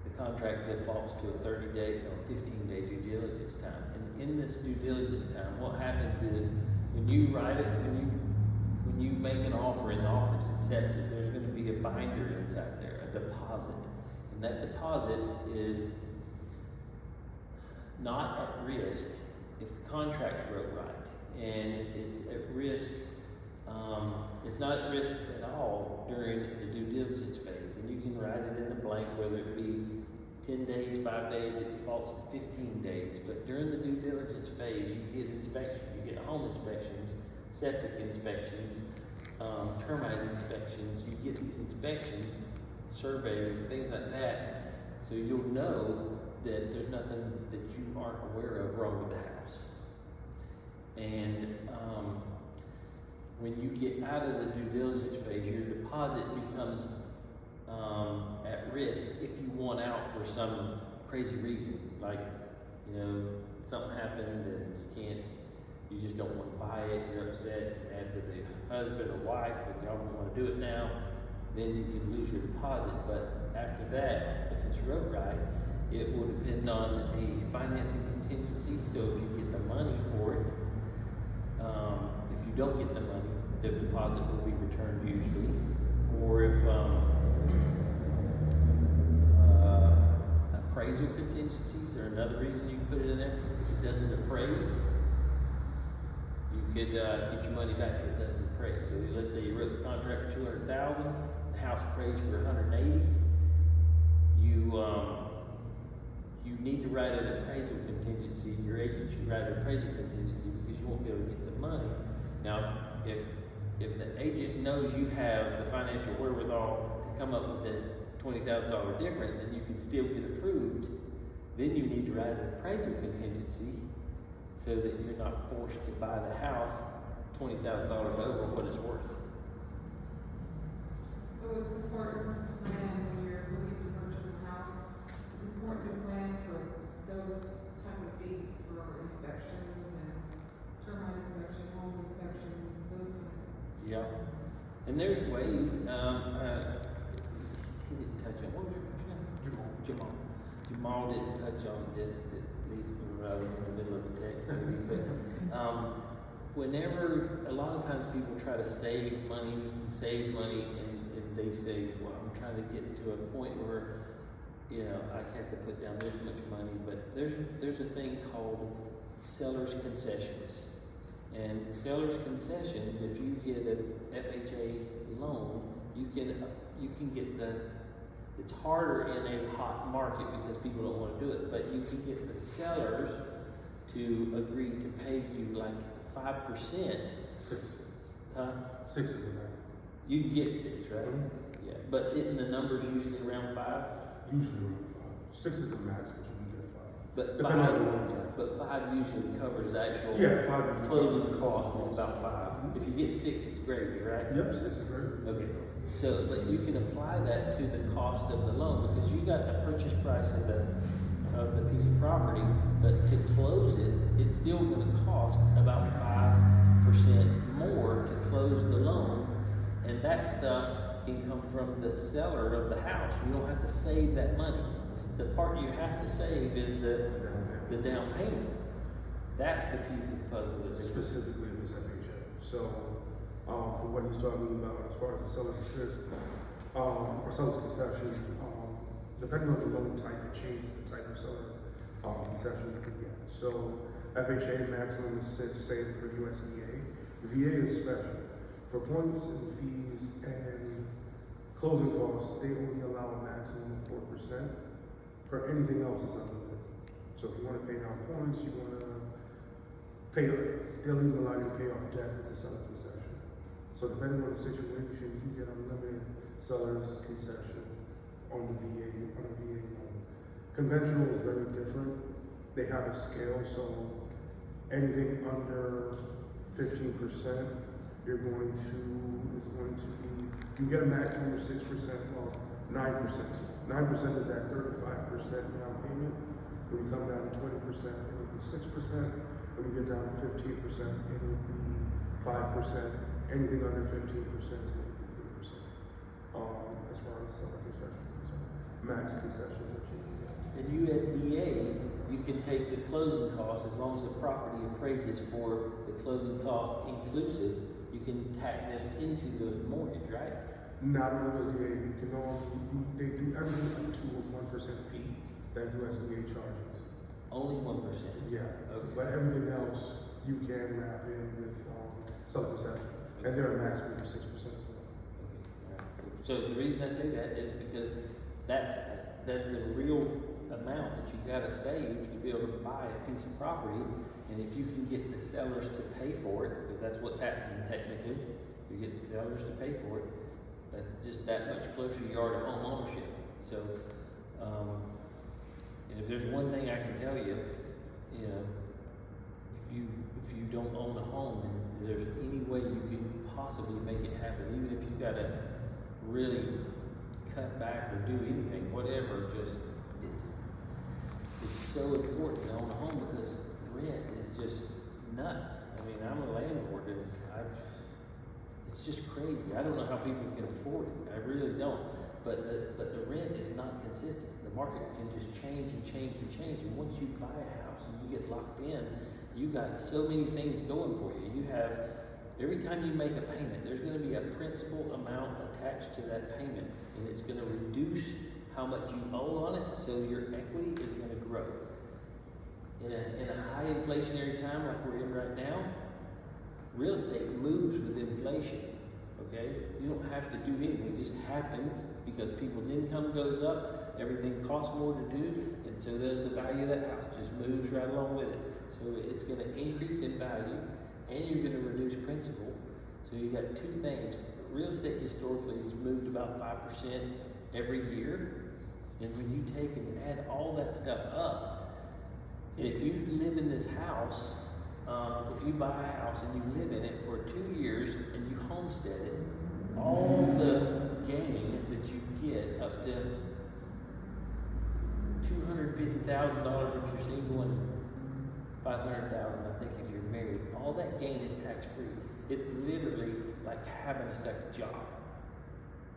the contract defaults to a 30-day or 15-day due diligence time. And in this due diligence time, what happens is when you write it, when you make an offer and the offer is accepted, there's going to be a binder inside there, a deposit. And that deposit is not at risk if the contract's wrote right. And it's at risk, it's not at risk at all during the due diligence phase. And you can write it in the blank, whether it be 10 days, 5 days, it defaults to 15 days. But during the due diligence phase, you get inspections, you get home inspections, septic inspections, termite inspections. You get these inspections, surveys, things like that, so you'll know that there's nothing that you aren't aware of wrong with the house. And when you get out of the due diligence phase, your deposit becomes at risk if you want out for some crazy reason, like something happened and you just don't want to buy it, you're upset, you're mad with the husband or wife, and y'all don't want to do it now, then you can lose your deposit. But after that, if it's wrote right, it will depend on a financing contingency. So if you get the money for it, if you don't get the money, the deposit will be returned usually. Or if appraisal contingencies are another reason you can put it in there. If it doesn't appraise, you could get your money back if it doesn't appraise. So let's say you wrote the contract for $200,000, the house appraised for $180,000. You need to write an appraisal contingency. Your agent should write an appraisal contingency because you won't be able to get the money. Now, if the agent knows you have the financial wherewithal to come up with the $20,000 difference and you can still get approved, then you need to write an appraisal contingency so that you're not forced to buy the house $20,000 over what it's worth. So it's important to plan when you're looking to purchase a house. It's important to plan for those type of fees for inspections and termite inspection, home inspection, those kind of things. Yeah. And there's ways, he didn't touch on, what was your first name? Jamal. Jamal didn't touch on this, at least when I was in the middle of the text, maybe, but, whenever, a lot of times people try to save money, and they say, well, I'm trying to get to a point where, you know, I have to put down this much money, but there's a thing called seller's concessions. And seller's concessions, if you get a FHA loan, you can get it's harder in a hot market because people don't want to do it, but you can get the sellers to agree to pay you like 5%. 6. Huh? 6 is the max. You can get 6, right? Mhm. Yeah, but isn't the numbers usually around 5? Usually around 5. 6 is the max, but you can get 5. But Depending on the 5, loan type. but 5 usually covers the actual Yeah, 5 usually closing covers the costs is costs. about 5. If you get 6, it's gravy, right? Yep, 6 is great. Okay, so, but you can apply that to the cost of the loan, because you got the purchase price of the piece of property, but to close it, it's still gonna cost about 5% more to close the loan, and that stuff can come from the seller of the house. You don't have to save that money. The part you have to save is the down payment. That's the piece of the puzzle that is. Specifically if it's FHA. So, for what he's talking about as far as the seller's assist, or seller's concession, depending on the loan type, it changes the type of seller concession you can get. So, FHA maximum is 6, same for USDA. VA is special. For points and fees and closing costs, they only allow a maximum of 4%. For anything else, it's unlimited. So if you want to pay down points, you want to pay, they'll even allow you to pay off debt with the seller concession. So depending on the situation, you get unlimited seller's concession on the VA, on a VA loan. Conventional is very different. They have a scale, so anything under 15%, is going to be, you get a maximum of 6%, well, 9%. 9% is at 35% down payment. When you come down to 20%, it'll be 6%. When you get down to 15%, it'll be 5%. Anything under 15% is going to be 3%. As far as seller concessions, max concessions that you can get. In USDA, you can take the closing costs, as long as the property appraises for the closing cost inclusive, you can tack them into the mortgage, right? Not on USDA, you can they do everything up to a 1% fee that USDA charges. Only 1%? Yeah, Okay. but everything else you can wrap in with seller concession, and they're a maximum of 6% as well. Okay, all right. So the reason I say that is because that's a real amount that you gotta save to be able to buy a piece of property, and if you can get the sellers to pay for it, because that's what's happening technically, you get the sellers to pay for it, that's just that much closer you are to home ownership. So, and if there's one thing I can tell you, you know, if you don't own a home and there's any way you can possibly make it happen, even if you gotta really cut back or do anything, whatever, just it's so important to own a home because rent is just nuts. I mean, I'm a landlord and it's just crazy. I don't know how people can afford it. I really don't. But the rent is not consistent. The market can just change and change and change. And once you buy a house and you get locked in, you got so many things going for you. You have, every time you make a payment, there's going to be a principal amount attached to that payment, and it's going to reduce how much you owe on it, so your equity is going to grow. In a high inflationary time like we're in right now, real estate moves with inflation, okay? You don't have to do anything, it just happens because people's income goes up, everything costs more to do, and so does the value of that house, it just moves right along with it. So it's gonna increase in value, and you're gonna reduce principal. So you got two things. Real estate historically has moved about 5% every year, and when you take and add all that stuff up, if you live in this house, if you buy a house and you live in it for 2 years and you homestead it, all the gain that you get up to $250,000 if you're single and $500,000, I think, if you're married, all that gain is tax free. it's literally like having a second job.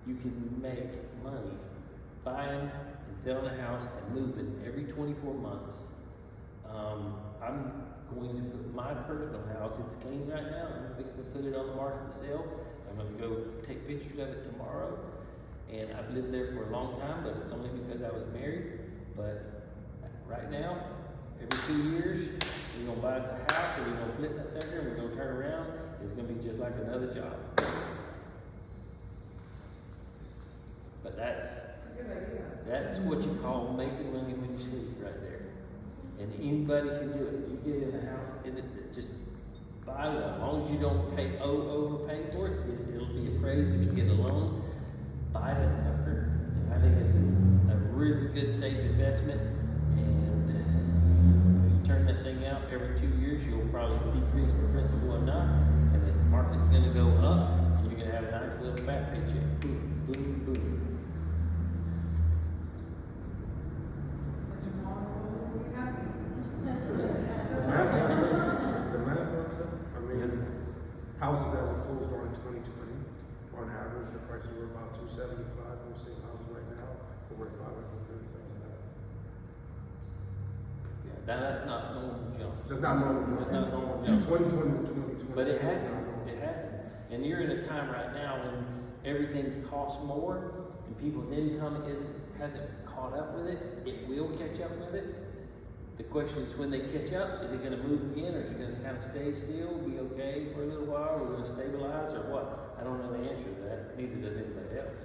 You can make money buying and selling a house and moving every 24 months. I'm going to put my personal house, it's clean right now, I'm going to put it on the market to sell. I'm going to go take pictures of it tomorrow. And I've lived there for a long time, but it's only because I was married. But right now, every 2 years, we're going to buy us a house, or we're going to flip that sucker, and we're going to turn around. It's going to be just like another job. But That's a good idea. that's what you call making money when you sleep right there. And anybody can do it. You get in a house, just buy one. As long as you don't overpay for it, it'll be appraised if you get a loan. Buy that sucker. And I think it's a really good, safe investment. And if you turn that thing out every 2 years, you'll probably decrease the principal enough, and the market's going to go up, and you're going to have a nice little fat paycheck. Boom, boom, boom. Houses that were closed on in 2020, on average, the prices were about $275. Those same houses right now are worth $530,000. Yeah, that's not normal jump. That's not normal jump. That's not normal jump. 2020 to 2020. But it happens. It happens. And you're in a time right now when everything's cost more and people's income hasn't caught up with it. It will catch up with it. The question is, when they catch up, is it going to move again, or is it going to kind of stay still, be okay for a little while, or going to stabilize, or what? I don't know the answer to that. Neither does anybody else.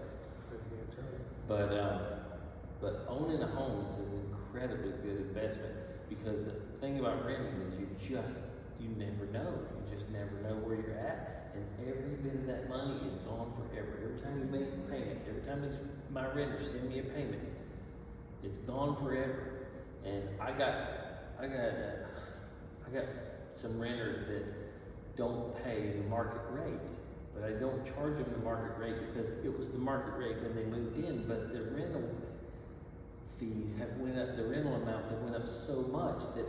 But owning a home is an incredibly good investment, because the thing about renting is you never know. You just never know where you're at, and every bit of that money is gone forever. Every time you make a payment, every time my renters send me a payment, it's gone forever. And I got some renters that don't pay the market rate, but I don't charge them the market rate because it was the market rate when they moved in. But the rental fees have went up, the rental amounts have went up so much that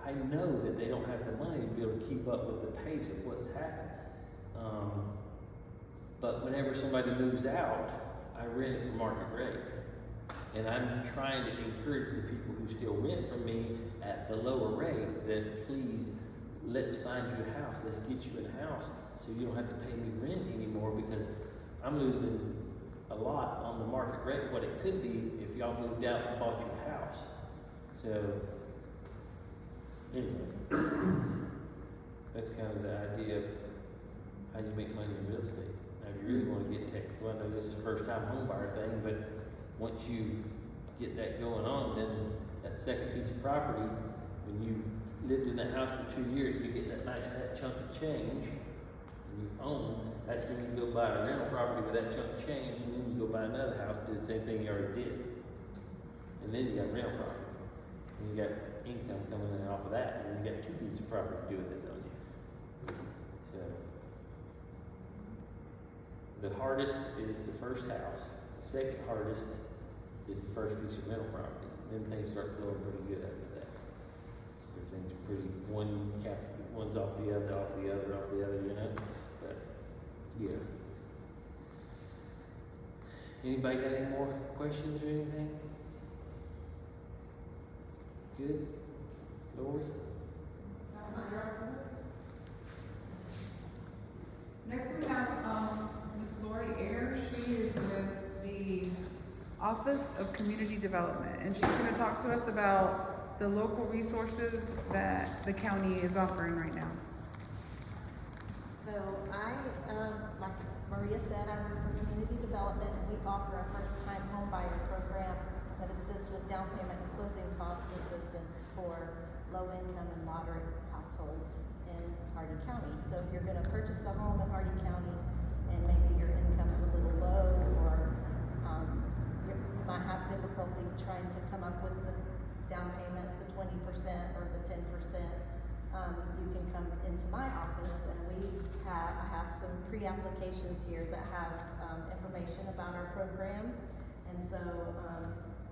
I know that they don't have the money to be able to keep up with the pace of what's happened. But whenever somebody moves out, I rent it for market rate. And I'm trying to encourage the people who still rent from me at the lower rate that please, let's find you a house. Let's get you a house so you don't have to pay me rent anymore, because I'm losing a lot on the market rate, what it could be if y'all moved out and bought you a house. So, anyway, that's kind of the idea of how you make money in real estate. Now, if you really want to get technical, I know this is the first time home buyer thing, but once you get that going on, then that second piece of property, when you lived in that house for 2 years, you get that nice fat chunk of change, and you own, that's when you go buy a rental property with that chunk of change, and then you go buy another house, do the same thing you already did. And then you got rental property. And you got income coming in off of that, and then you got 2 pieces of property doing this on you. So, the hardest is the first house. The second hardest is the first piece of rental property. Then things start flowing pretty good after that. Everything's pretty, one's off the other, you know? But, yeah. Anybody got any more questions or anything? Good? Lord? Next we have, Ms. Lori Ayers. She is with the Office of Community Development, and she's going to talk to us about the local resources that the county is offering right now. So like Maria said, I work for Community Development. We offer a first-time home buyer program that assists with down payment and closing cost assistance for low-income and moderate households in Hardee County. So if you're going to purchase a home in Hardee County and maybe your income's a little low, or you might have difficulty trying to come up with the down payment, the 20% or the 10%, you can come into my office, and I have some pre-applications here that have information about our program, and so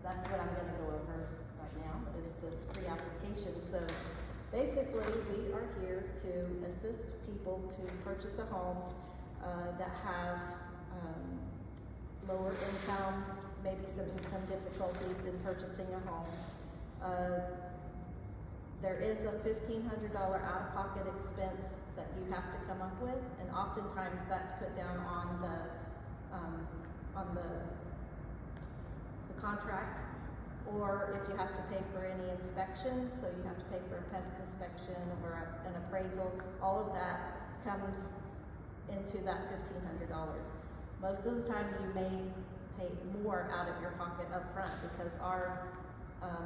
that's what I'm going to go over right now, is this pre-application. So basically, we are here to assist people to purchase a home, that have, lower income, maybe some income difficulties in purchasing a home. There is a $1,500 out-of-pocket expense that you have to come up with, and oftentimes that's put down on the contract. Or if you have to pay for any inspections, so you have to pay for a pest inspection or an appraisal, all of that comes into that $1,500. Most of the time you may pay more out of your pocket up front because our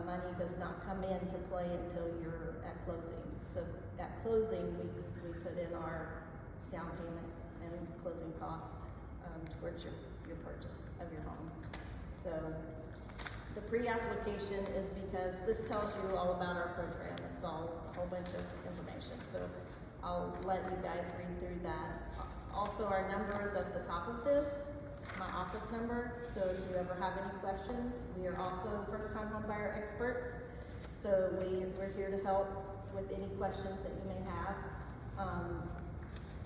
money does not come into play until you're at closing. So at closing, we put in our down payment and closing cost towards your purchase of your home. So the pre-application is because this tells you all about our program. It's all a whole bunch of information. So I'll let you guys read through that. Also, our number is at the top of this, my office number. So if you ever have any questions, we are also first-time homebuyer experts. So we're here to help with any questions that you may have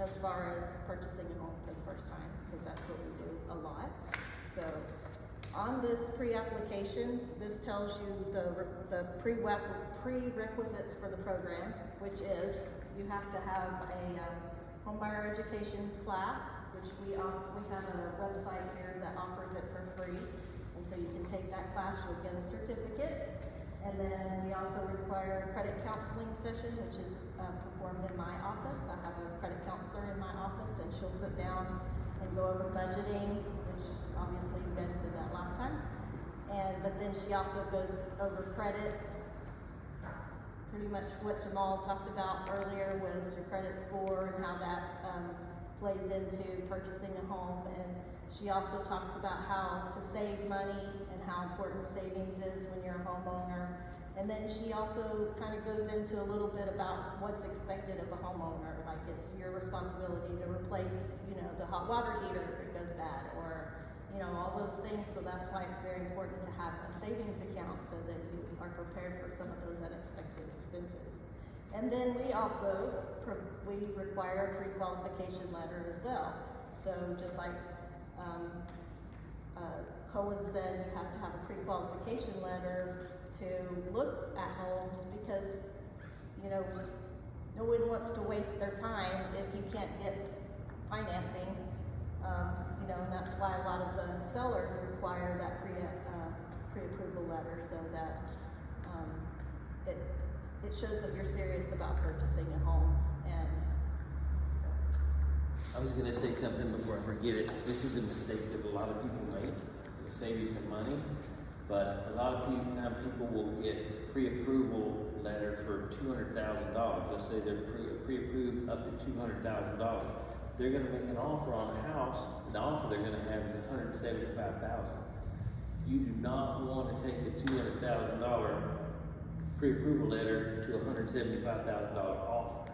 as far as purchasing a home for the first time, because that's what we do a lot. So on this pre-application, this tells you the prerequisites for the program, which is you have to have a homebuyer education class, which we have a website here that offers it for free, and so you can take that class, you'll get a certificate. And then we also require a credit counseling session, which is performed in my office. I have a credit counselor in my office, and she'll sit down and go over budgeting, which obviously you guys did that last time. But then she also goes over credit. Pretty much what Jamal talked about earlier was your credit score and how that plays into purchasing a home. And she also talks about how to save money and how important savings is when you're a homeowner. And then she also kind of goes into a little bit about what's expected of a homeowner. Like it's your responsibility to replace, the hot water heater if it goes bad, or, all those things. So that's why it's very important to have a savings account so that you are prepared for some of those unexpected expenses. And then we also, we require a pre-qualification letter as well. So just like Colin said, you have to have a pre-qualification letter to look at homes because, no one wants to waste their time if you can't get financing, and that's why a lot of the sellers require that pre-approval letter so that it shows that you're serious about purchasing a home. And so I was gonna say something before I forget it. This is a mistake that a lot of people make. It'll save you some money, but a lot of people will get pre-approval letter for $200,000. Let's say they're pre-approved up to $200,000. They're gonna make an offer on a house. The offer they're gonna have is $175,000. You do not want to take a $200,000 pre-approval letter to a $175,000 offer,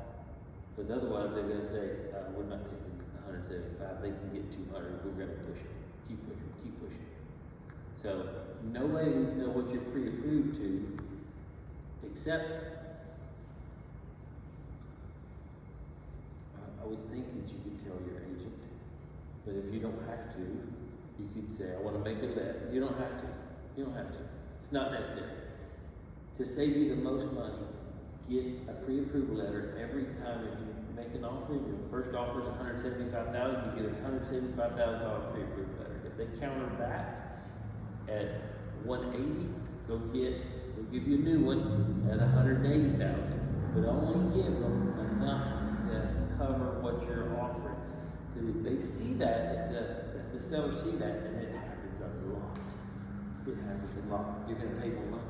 because otherwise they're going to say, we're not taking 175, they can get 200, we're going to push it, keep pushing. So nobody needs to know what you're pre-approved to, except I would think that you could tell your agent, but if you don't have to, you could say, I want to make a bet. You don't have to. It's not necessary. To save you the most money, get a pre-approval letter every time. If you make an offer, your first offer is $175,000, you get a $175,000 pre-approval letter. If they counter back at $180,000, they'll give you a new one at $180,000. But only give them enough to cover what you're offering. Because if they see that, if the sellers see that, and it happens a lot. It happens a lot. You're going to pay more money.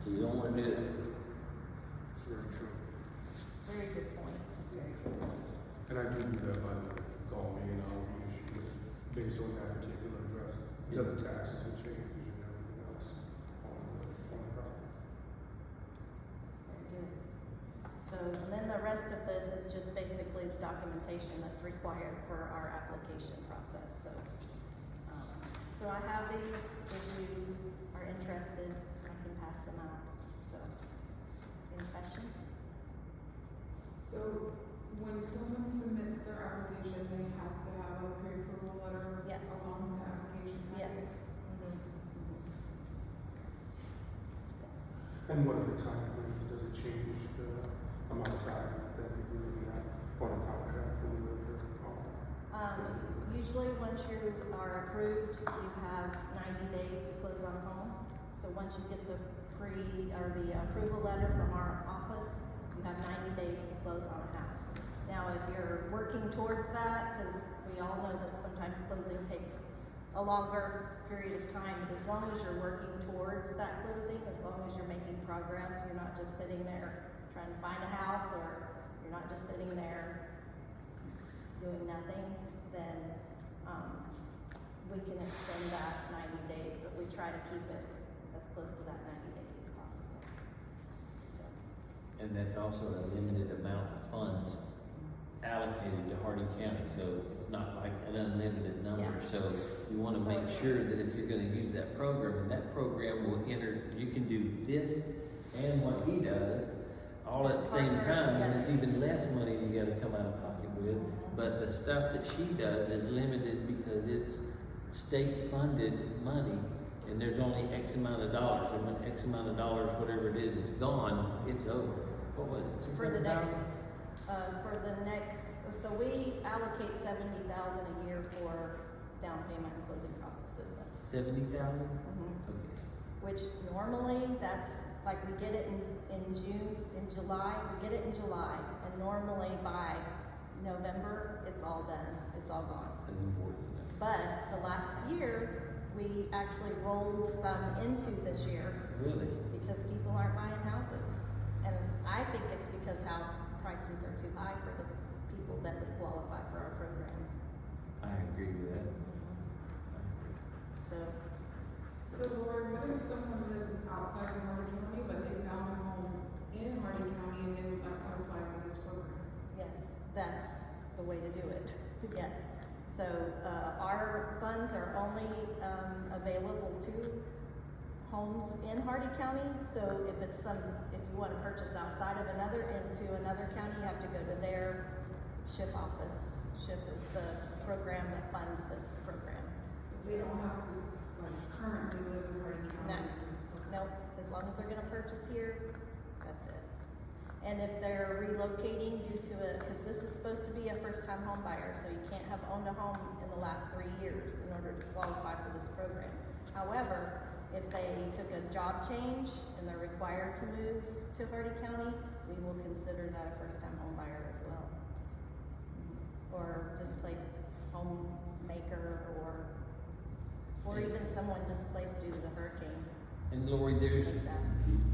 So you don't want to do that. Very true. very good point. Very good point. And I do that, by the way. Call me and I'll reissue it based on that particular address. Because the taxes will change and everything else on the property. Very good. So, and then the rest of this is just basically the documentation that's required for our application process. So I have these, if you are interested, I can pass them out. So, Any questions? So when someone submits their application, they have to have a pre-approval letter Yes. along with the application packet? Yes. Yes. And what are the time frames? Does it change the amount of time that we're looking at on a contract for the realtor? Usually, once you are approved, you have 90 days to close on a home. So once you get the approval letter from our office, you have 90 days to close on a house. Now, if you're working towards that, because we all know that sometimes closing takes a longer period of time, but as long as you're working towards that closing, as long as you're making progress, you're not just sitting there trying to find a house, or you're not just sitting there doing nothing, then we can extend that 90 days, but we try to keep it as close to that 90 days as possible. So, And that's also a limited amount of funds allocated to Hardin County, so it's not like an unlimited number. Yes. So you wanna So make it's- sure that if you're gonna use that program, and that program will you can do this and what he does all at the same Partner time, and it's together. even less money you gotta come out of pocket with. But the stuff that she does is limited because it's state funded money, and there's only X amount of dollars, and when X amount of dollars, whatever it is gone, it's over. What was it? For the 600,000? next, so we allocate 70,000 a year for down payment and closing cost assistance. 70,000? Mhm. Okay. Which normally, that's, like, we get it in July, we get it in July, and normally by November, it's all done, it's all gone. That's important. But the last year, we actually rolled some into this year Really? because people aren't buying houses. And I think it's because house prices are too high for the people that would qualify for our program. I agree with that. So, So Lori, what if someone lives outside of Hardin County, but they found a home in Hardin County and they would like to apply for this program? yes, that's the way to do it, yes. So, our funds are only, available to homes in Hardin County. So if you wanna purchase outside of into another county, you have to go to their SHIP office. SHIP is the program that funds this program. They don't have to, like, currently live in Hardin No, County to. nope, as long as they're gonna purchase here, that's it. And if they're relocating due to cause this is supposed to be a first-time home buyer, so you can't have owned a home in the last 3 years in order to qualify for this program. However, if they took a job change and they're required to move to Hardin County, we will consider that a first-time home buyer as well. Or displaced homemaker, or even someone displaced due to the hurricane. And Lori, Like that.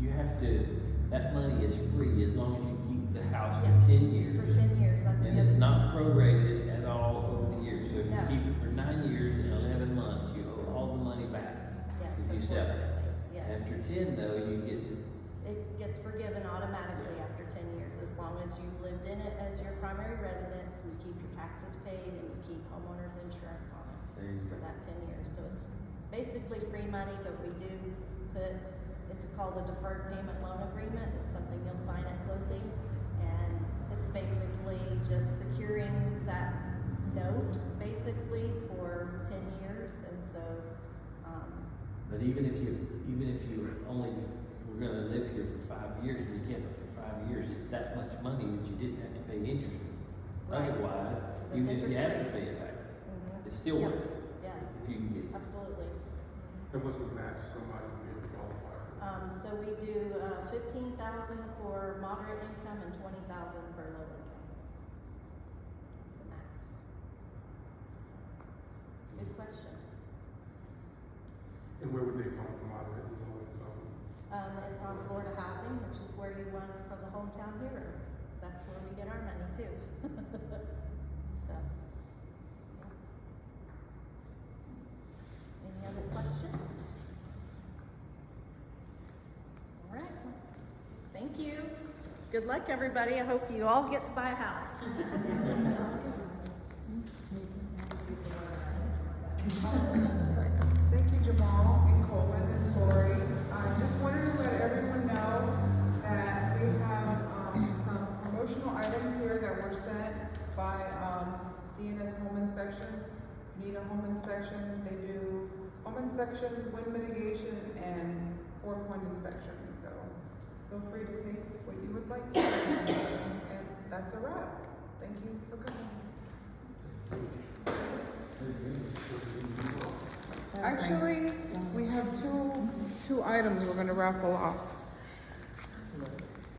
you have to, that money is free as long as you keep the house for Yes. 10 years. For 10 years, that's And the it's other. not prorated at all over the years. So if you No. keep it for 9 years and 11 months, you owe all the money back. Yes, if you sell it. unfortunately, yes. After 10 though, you get, It gets forgiven automatically after 10 years, as long as you've lived in it as your primary residence, you keep your taxes paid, and you keep homeowner's insurance on it there you for go. that 10 years. So it's basically free money, but we do put, it's called a deferred payment loan agreement. It's something you'll sign at closing, and it's basically just securing that note, basically, for 10 years, and so, But even if you only were gonna live here for 5 years and you kept it for 5 years, it's that much money that you didn't have to pay interest on. Right. Otherwise, Because even it's if you had to interest pay it back, mhm. it's still Yep. worth it. Yeah, If you can get it. absolutely. And what's the max somebody would be able to qualify for? So we do 15,000 for moderate income and 20,000 for low income. That's the max. So, good questions. And where would they come from, moderate and low income? It's on Florida Housing, which is where you run for the hometown hero. That's where we get our money too. So, yeah. Any other questions? All right. Thank you. Good luck, everybody. I hope you all get to buy a house. Thank you, Jamal and Coleman and Lori. I just wanted to let everyone know that we by, DNS Home Inspections. Need a home inspection, they do home inspection, wind mitigation, and 4-point inspection, so feel free to take what you would like. And that's a wrap. Thank you for coming. Actually, we have two items we're gonna raffle off.